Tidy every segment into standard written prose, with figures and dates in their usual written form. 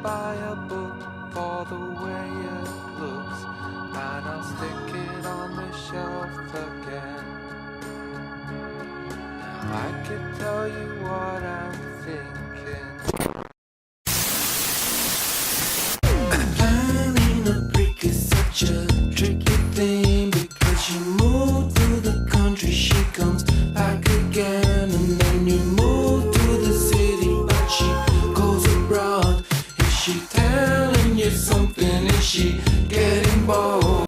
buy a book for the way it looks, and I'll stick it on the shelf again. Now I could tell you what I'm thinking. Planning a break is such a tricky thing, because you move to the country, she comes back again, and then you move to the city, but she goes abroad. Is she telling you something? Is she getting bold?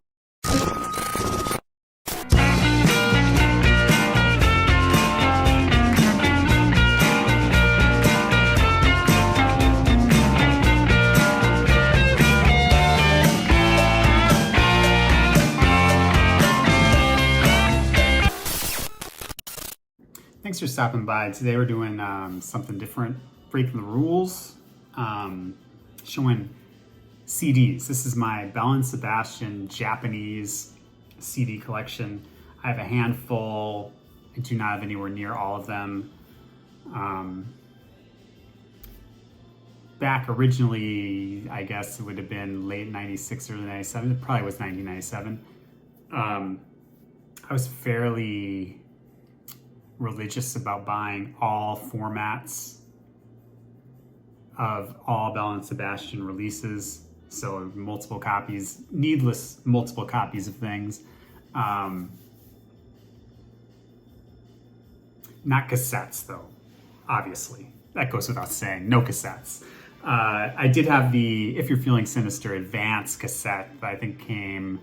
Thanks for stopping by. Today we're doing something different, breaking the rules, showing CDs. This is my Belle and Sebastian Japanese CD collection. I have a handful. I do not have anywhere near all of them. Back originally, I guess it would have been late 96, early 97. It probably was 1997. I was fairly religious about buying all formats of all Belle and Sebastian releases. So multiple copies, needless multiple copies of things. Not cassettes though, obviously. That goes without saying, no cassettes. I did have the If You're Feeling Sinister Advance cassette that I think came,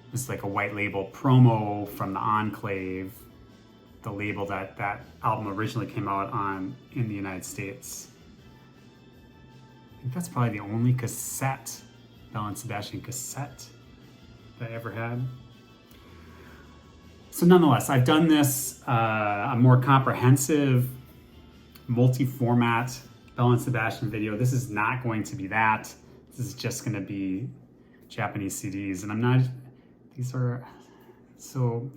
it was like a white label promo from the Enclave, the label that album originally came out on in the United States. I think that's probably the only cassette, Belle and Sebastian cassette, that I ever had. So nonetheless, I've done this, a more comprehensive, multi-format Belle and Sebastian video. This is not going to be that. This is just gonna be Japanese CDs. And I'm not, these are, so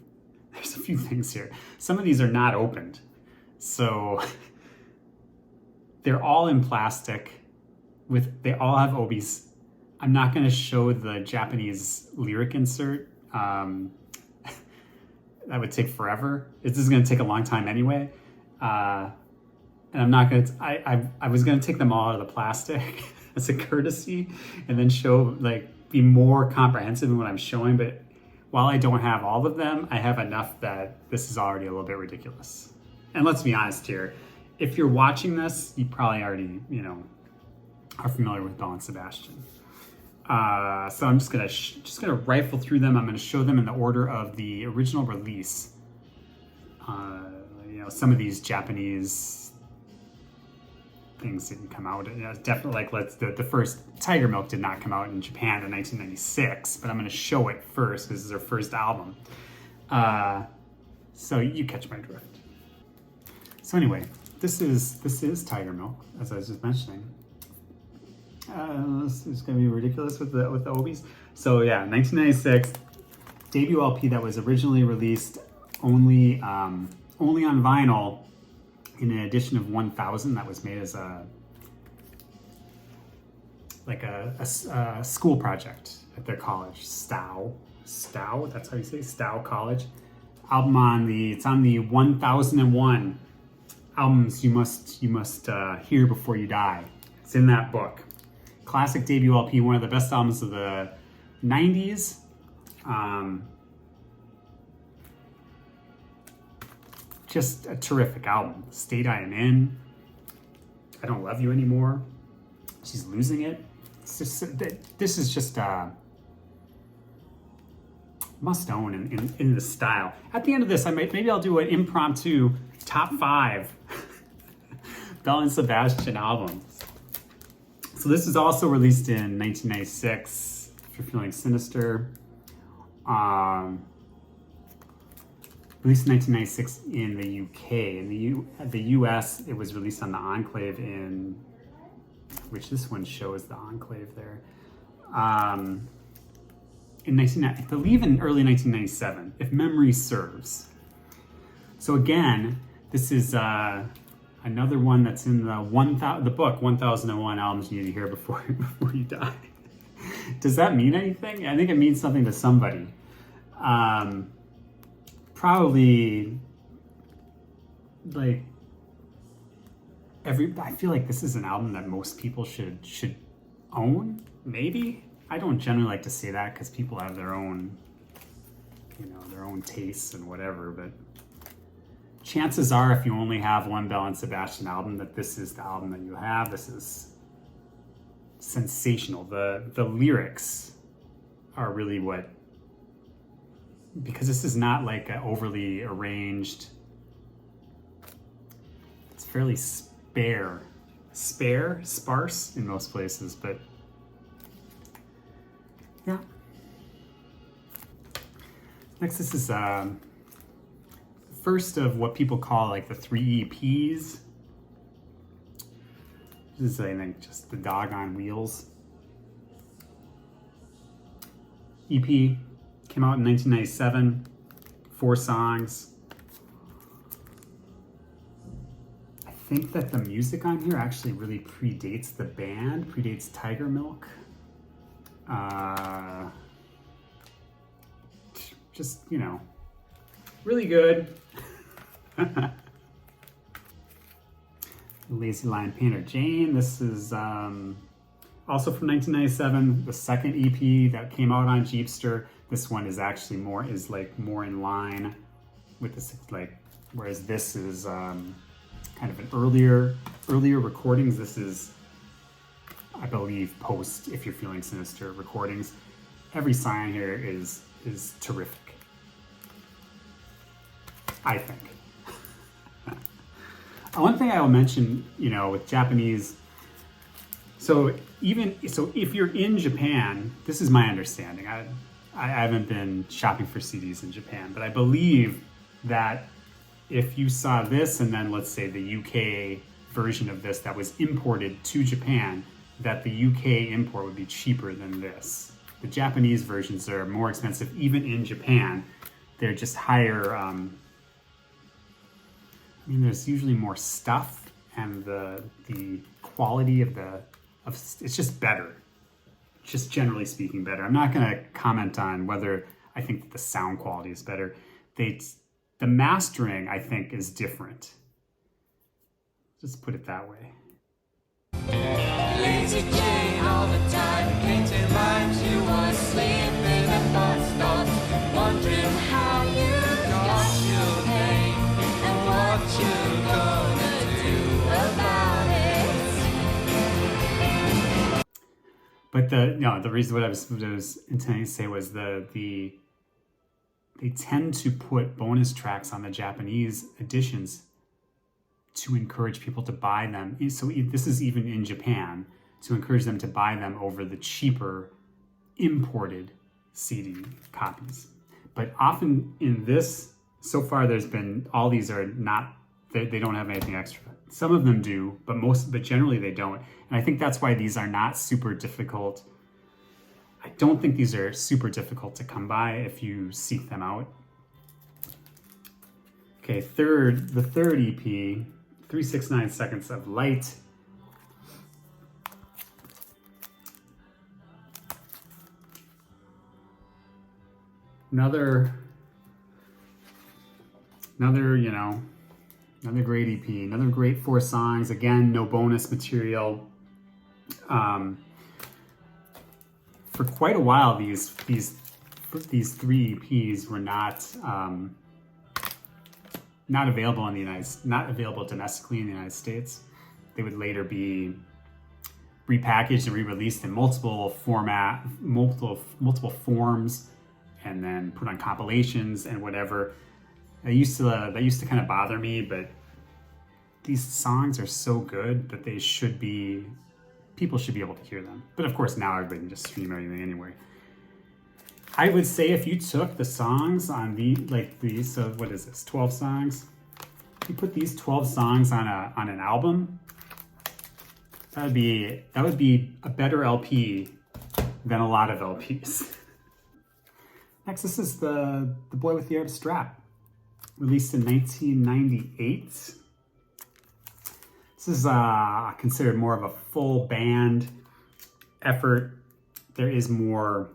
there's a few things here. Some of these are not opened. So they're all in plastic they all have obies. I'm not gonna show the Japanese lyric insert. That would take forever. This is gonna take a long time anyway. And I'm not gonna, I was gonna take them all out of the plastic as a courtesy and then show, like, be more comprehensive in what I'm showing, but while I don't have all of them, I have enough that this is already a little bit ridiculous. And let's be honest here, if you're watching this, you probably already, are familiar with Belle and Sebastian. So I'm just gonna rifle through them. I'm gonna show them in the order of the original release. Some of these Japanese things didn't come out. Definitely, like the first Tiger Milk did not come out in Japan in 1996, but I'm going to show it first because this is their first album. So you catch my drift. So anyway, this is Tiger Milk, as I was just mentioning. This is going to be ridiculous with the obies. So yeah, 1996 debut LP that was originally released only on vinyl, in an edition of 1000 that was made as a school project at their college, Stow, that's how you say, Stow College. Album it's on the 1001 albums you must hear before you die. It's in that book. Classic debut LP, one of the best albums of the 90s. Just a terrific album. State I Am In, I Don't Love You Anymore, She's Losing It. It's just, this is just a must own in the style. At the end of this, maybe I'll do an impromptu top 5 Belle and Sebastian albums. So this was also released in 1996, If You're Feeling Sinister. Released in 1996 in the UK. In the US, it was released on the Enclave which this one shows the Enclave there. I believe in early 1997, if memory serves. So again, this is, I Another one that's in the book 1001 Albums You Need to Hear Before You Die. Does that mean anything? I think it means something to somebody. Probably like I feel like this is an album that most people should own, maybe. I don't generally like to say that because people have their own, their own tastes and whatever, but chances are if you only have one Belle and Sebastian album that this is the album that you have. This is sensational. The lyrics are really what, because this is not like an overly arranged, it's fairly sparse in most places, but yeah. Next, this is first of what people call like the 3 EPs. This is, I think, just the Dog on Wheels EP. Came out in 1997, 4 songs. I think that the music on here actually really predates the band, predates Tiger Milk. Just, really good. Lazy Lion Painter Jane. This is also from 1997, the second EP that came out on Jeepster. This one is actually more in line with this, whereas this is kind of an earlier recordings. This is, I believe, post If You're Feeling Sinister recordings. Every sign here is terrific, I think. One thing I will mention, with Japanese, so if you're in Japan, this is my understanding. I haven't been shopping for CDs in Japan, but I believe that if you saw this and then let's say the UK version of this that was imported to Japan, that the UK import would be cheaper than this. The Japanese versions are more expensive, even in Japan. They're just higher. There's usually more stuff, and the quality of it's just better. Just generally speaking, better. I'm not going to comment on whether I think that the sound quality is better. The mastering, I think, is different. Just put it that way. Lazy Jane all the time, painting lines. You were sleeping in bus stops, wondering how you got your name and what you gonna do about it. But the reason what I was intending to say was they tend to put bonus tracks on the Japanese editions to encourage people to buy them. So this is even in Japan, to encourage them to buy them over the cheaper imported CD copies. But often in this, so far there's been, all these are not, they don't have anything extra. Some of them do, but generally they don't. And I think that's why these are not super difficult. I don't think these are super difficult to come by if you seek them out. Okay, the third EP, 369 Seconds of Light. Another great EP, another great 4 songs. Again, no bonus material. For quite a while, these 3 EPs were not available not available domestically in the United States. They would later be repackaged and re-released in multiple forms, and then put on compilations and whatever. That used to kind of bother me, but these songs are so good that people should be able to hear them. But of course now everybody can just stream everything anyway. I would say if you took the songs on so what is this, 12 songs? If you put these 12 songs on an album, that would be a better LP than a lot of LPs. Next, this is the Boy with the Arab Strap, released in 1998. This is considered more of a full band effort. There is more,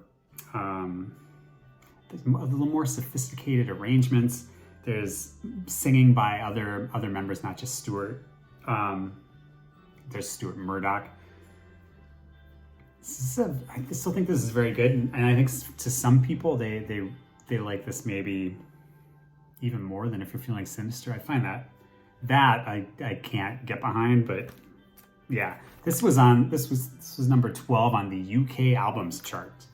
there's a little more sophisticated arrangements. There's singing by other members, not just Stuart. There's Stuart Murdoch. I still think this is very good, and I think to some people they like this maybe even more than If You're Feeling Sinister. I find that I can't get behind, but yeah, this was number 12 on the UK albums chart.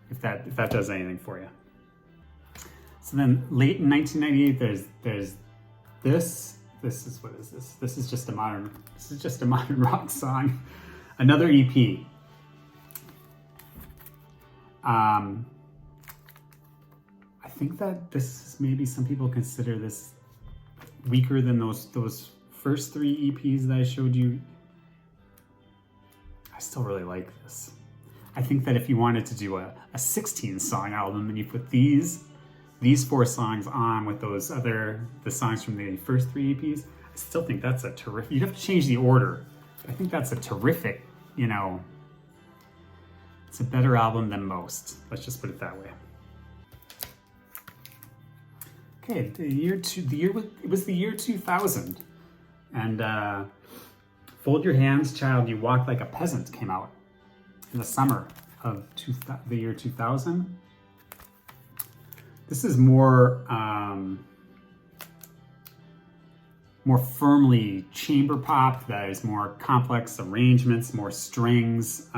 If that does anything for you. So then late in 1998, there's this. This is, what is this? This is just a modern rock song. Another EP. I think that this is, maybe some people consider this weaker than those first 3 EPs that I showed you. I still really like this. I think that if you wanted to do a 16 song album and you put these 4 songs on with the songs from the first 3 EPs, I still think that's a terrific, you'd have to change the order. I think that's a terrific, it's a better album than most. Let's just put it that way. Okay, it was the year 2000, and Fold Your Hands, Child, You Walk Like a Peasant came out in the summer of the year 2000. This is more firmly chamber pop. That is more complex arrangements, more strings.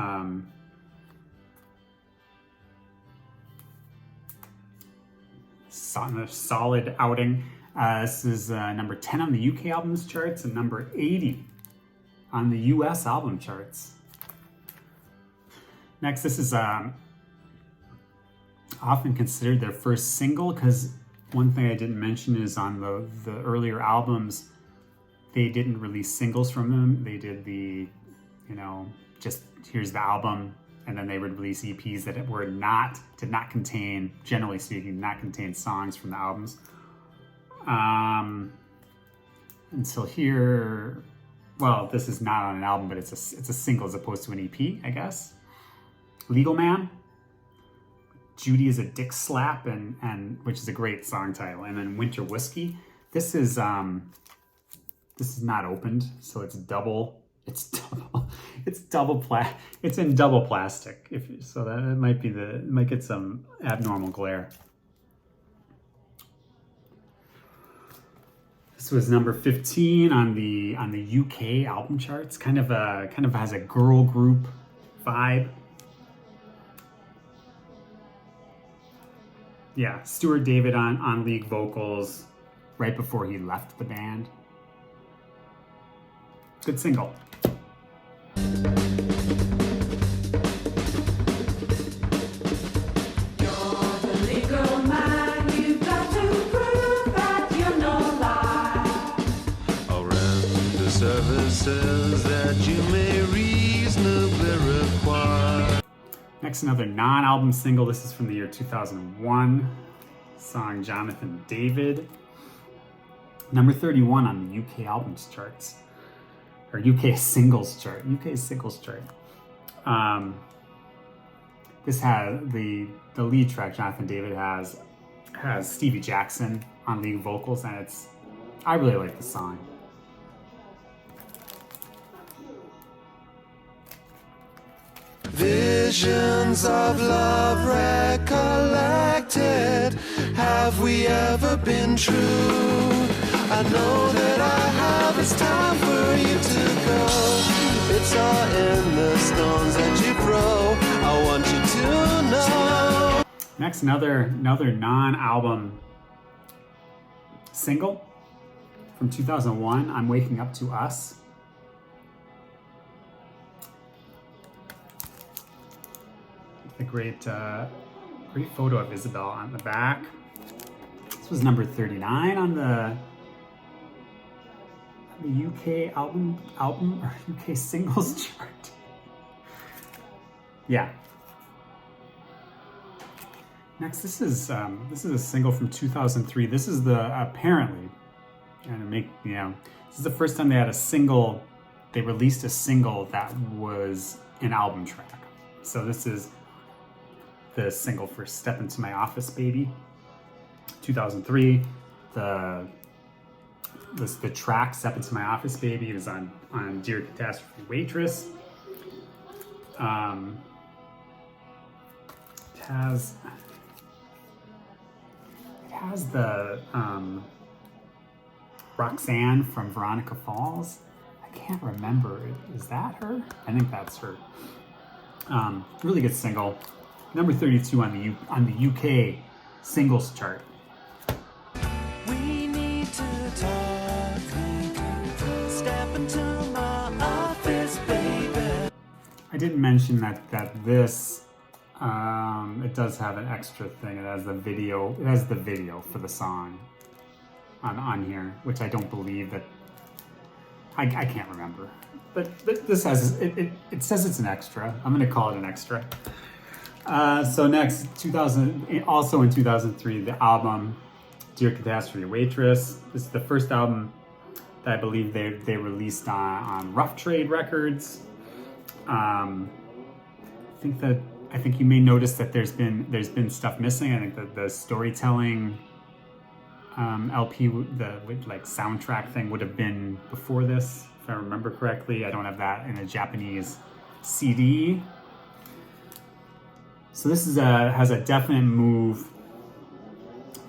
Solid outing. This is number 10 on the UK albums charts and number 80 on the US album charts. Next, this is often considered their first single, because one thing I didn't mention is on the earlier albums, they didn't release singles from them. They did just here's the album, and then they would release EPs that did not contain, generally speaking, not contain songs from the albums. Until here, well, this is not on an album, but it's a single as opposed to an EP, I guess. Legal Man, Judy is a Dick Slap, and which is a great song title, and then Winter Whiskey. This is not opened, so it's in double plastic. So that might get some abnormal glare. This was number 15 on the UK album charts. Kind of has a girl group vibe. Yeah, Stuart David on lead vocals right before he left the band. Good single. Services that you may reasonably require. Next, another non-album single. This is from the year 2001. Song Jonathan David. Number 31 on the UK albums charts. Or UK singles chart. This has the lead track, Jonathan David has Stevie Jackson on lead vocals, and I really like the song. Visions of love recollected. Have we ever been true? I know that I have. It's time for you to go. It's all in the stones that you throw. I want you to know. Next, another non-album single from 2001. I'm Waking Up to Us. A great photo of Isabel on the back. This was number 39 on the UK album or UK singles chart. Yeah. Next, this is a single from 2003. This is apparently, and This is the first time they had a single, they released a single that was an album track. So this is the single for Step Into My Office Baby, 2003. The track Step Into My Office Baby is on Dear Catastrophe Waitress. It has the Roxanne from Veronica Falls. I can't remember. Is that her? I think that's her. Really good single. Number 32 on the UK singles chart. We need to talk. Step into my office, baby. I didn't mention that this it does have an extra thing. It has the video. It has the video for the song on here, which I don't believe that. I can't remember, but this has it says it's an extra. I'm going to call it an extra. So next, 2000, also in 2003, the album Dear Catastrophe Waitress. This is the first album that I believe they released on Rough Trade Records. I think you may notice that there's been stuff missing. I think that the storytelling LP, the like soundtrack thing, would have been before this, if I remember correctly. I don't have that in a Japanese CD. So this has a definite move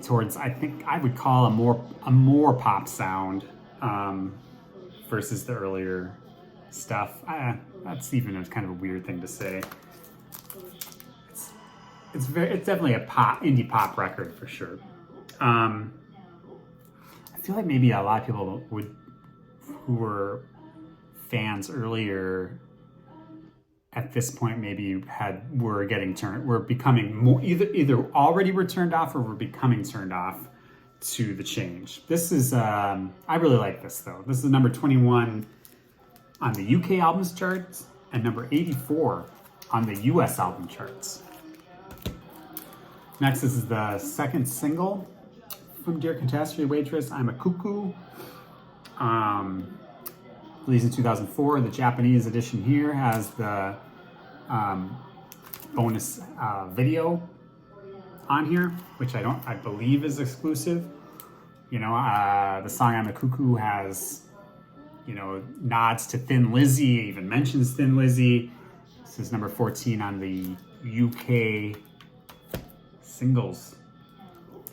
towards, I think I would call a more pop sound versus the earlier stuff. That's even a kind of a weird thing to say. It's definitely a indie pop record for sure. I feel like maybe a lot of people who were fans earlier at this point maybe were becoming more either already were turned off or were becoming turned off to the change. This is I really like this though. This is number 21 on the UK albums charts and number 84 on the US album charts. Next, this is the second single from Dear Catastrophe Waitress, I'm a Cuckoo. Released in 2004. The Japanese edition here has the bonus video on here, which I believe is exclusive. You know, the song I'm a Cuckoo has, you know, nods to Thin Lizzy, even mentions Thin Lizzy. This is number 14 on the UK singles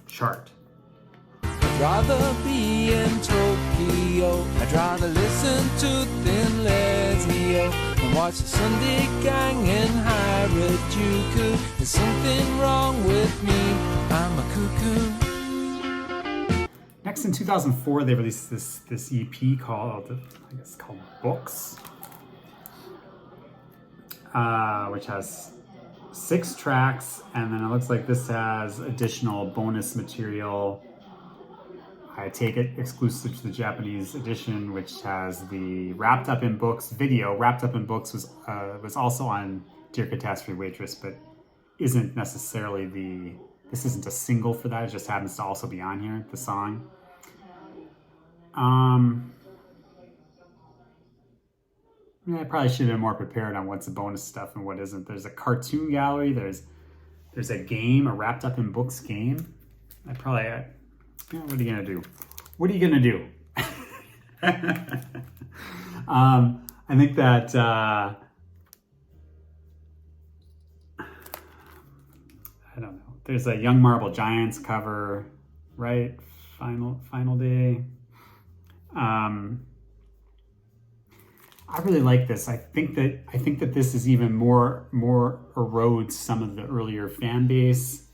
chart. I'd rather be in Tokyo. I'd rather listen to Thin Lizzy and watch the Sunday Gang in Harajuku. There's something wrong with me. I'm a cuckoo. Next, in 2004, they released this EP called Books, which has 6 tracks, and then it looks like this has additional bonus material. I take it exclusive to the Japanese edition, which has the Wrapped Up in Books video. Wrapped Up in Books was also on Dear Catastrophe Waitress, but isn't necessarily this isn't a single for that. It just happens to also be on here, the song. I probably should have been more prepared on what's the bonus stuff and what isn't. There's a cartoon gallery. There's a game, a Wrapped Up in Books game. What are you gonna do? What are you gonna do? I think that I don't know. There's a Young Marble Giants cover, right? Final Day. I really like this. I think that this is even more erodes some of the earlier fan base.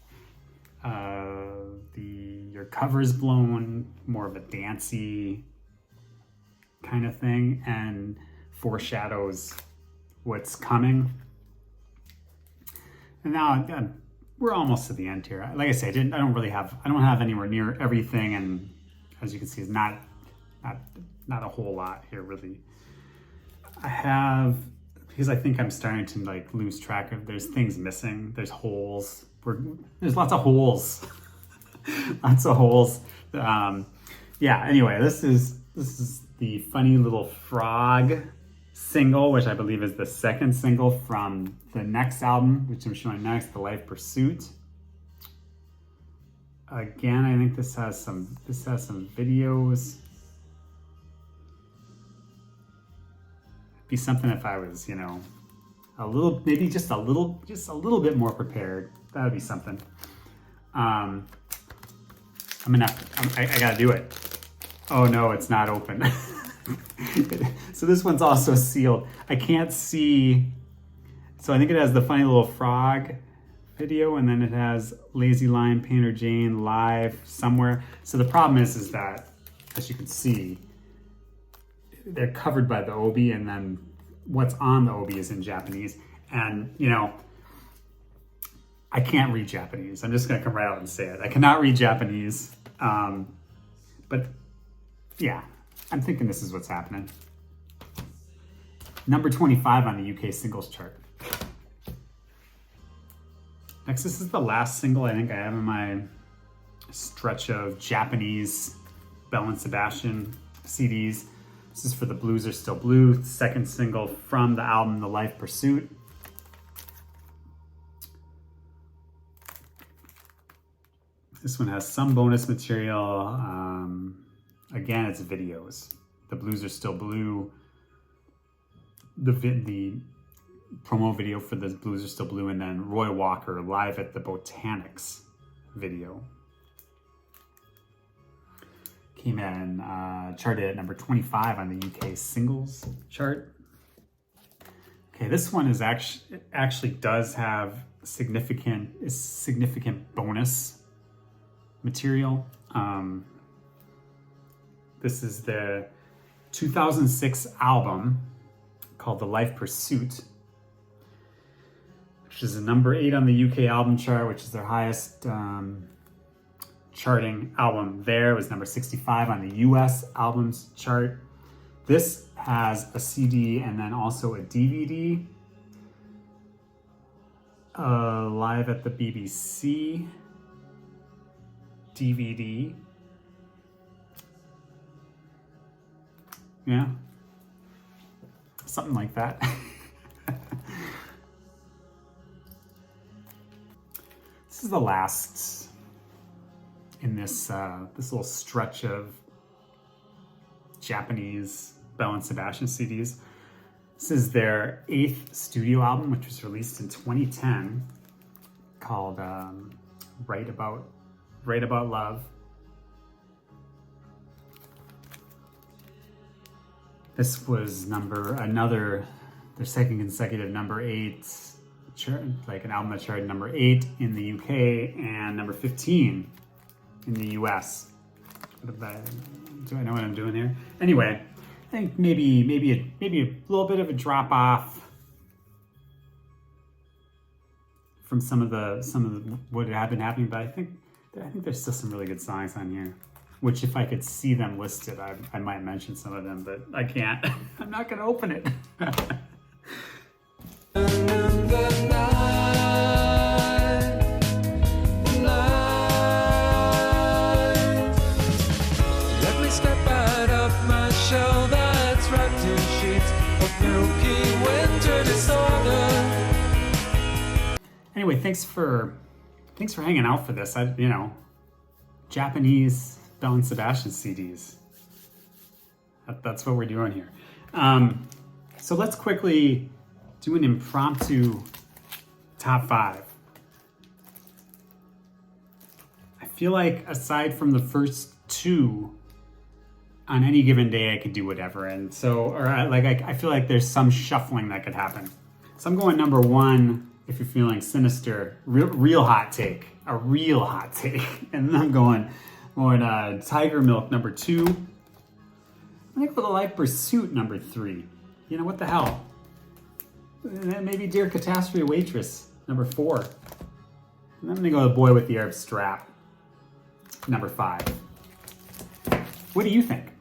Your cover's blown, more of a dancey kind of thing, and foreshadows what's coming. And now we're almost to the end here. Like I said, I don't have anywhere near everything, and as you can see, it's not a whole lot here really. I have, because I think I'm starting to like lose track of, there's things missing, there's holes, there's lots of holes. Lots of holes. Yeah, anyway, this is the Funny Little Frog single, which I believe is the second single from the next album, which I'm showing next, The Life Pursuit. Again, I think this has some videos. It'd be something if I was, you know, a little, maybe just a little bit more prepared. That would be something. I gotta do it. Oh no, it's not open. So this one's also sealed. I can't see. So I think it has the Funny Little Frog video, and then it has Lazy Lion, Painter Jane live somewhere. So the problem is that, as you can see, they're covered by the obi, and then what's on the obi is in Japanese. And, you know, I can't read Japanese. I'm just going to come right out and say it. I cannot read Japanese. But yeah, I'm thinking this is what's happening. Number 25 on the UK singles chart. Next, this is the last single I think I have in my stretch of Japanese Belle and Sebastian CDs. This is for The Blues Are Still Blue, second single from the album The Life Pursuit. This one has some bonus material. Again, it's videos. The Blues Are Still Blue. The promo video for The Blues Are Still Blue, and then Roy Walker live at the Botanics video. Came in, charted at number 25 on the UK singles chart. Okay, this one is actually does have significant bonus material. This is the 2006 album called The Life Pursuit, which is a number 8 on the UK album chart, which is their highest charting album there. It was number 65 on the US albums chart. This has a CD and then also a DVD. Live at the BBC DVD. Yeah, something like that. This is the last in this this little stretch of Japanese Belle and Sebastian CDs. This is their 8th studio album, which was released in 2010, called Right About Love. This was their second consecutive number 8 chart, like an album that charted number 8 in the UK and number 15 in the US. Do I know what I'm doing here? Anyway, I think maybe a little bit of a drop off from some of the what had been happening, but I think there's still some really good songs on here, which if I could see them listed, I might mention some of them, but I can't. I'm not gonna open it. Anyway, thanks for hanging out for this. Japanese Belle and Sebastian CDs. That's what we're doing here. So let's quickly do an impromptu top 5. I feel like aside from the first 2, on any given day I could do whatever, and so I feel like there's some shuffling that could happen. So I'm going number 1. If you're feeling sinister, real hot take, a real hot take, and then I'm going Tiger Milk number 2. I think for The Life Pursuit number 3. You know what the hell? Maybe Dear Catastrophe Waitress number 4. And then I'm gonna go The Boy with the Arab Strap number 5. What do you think?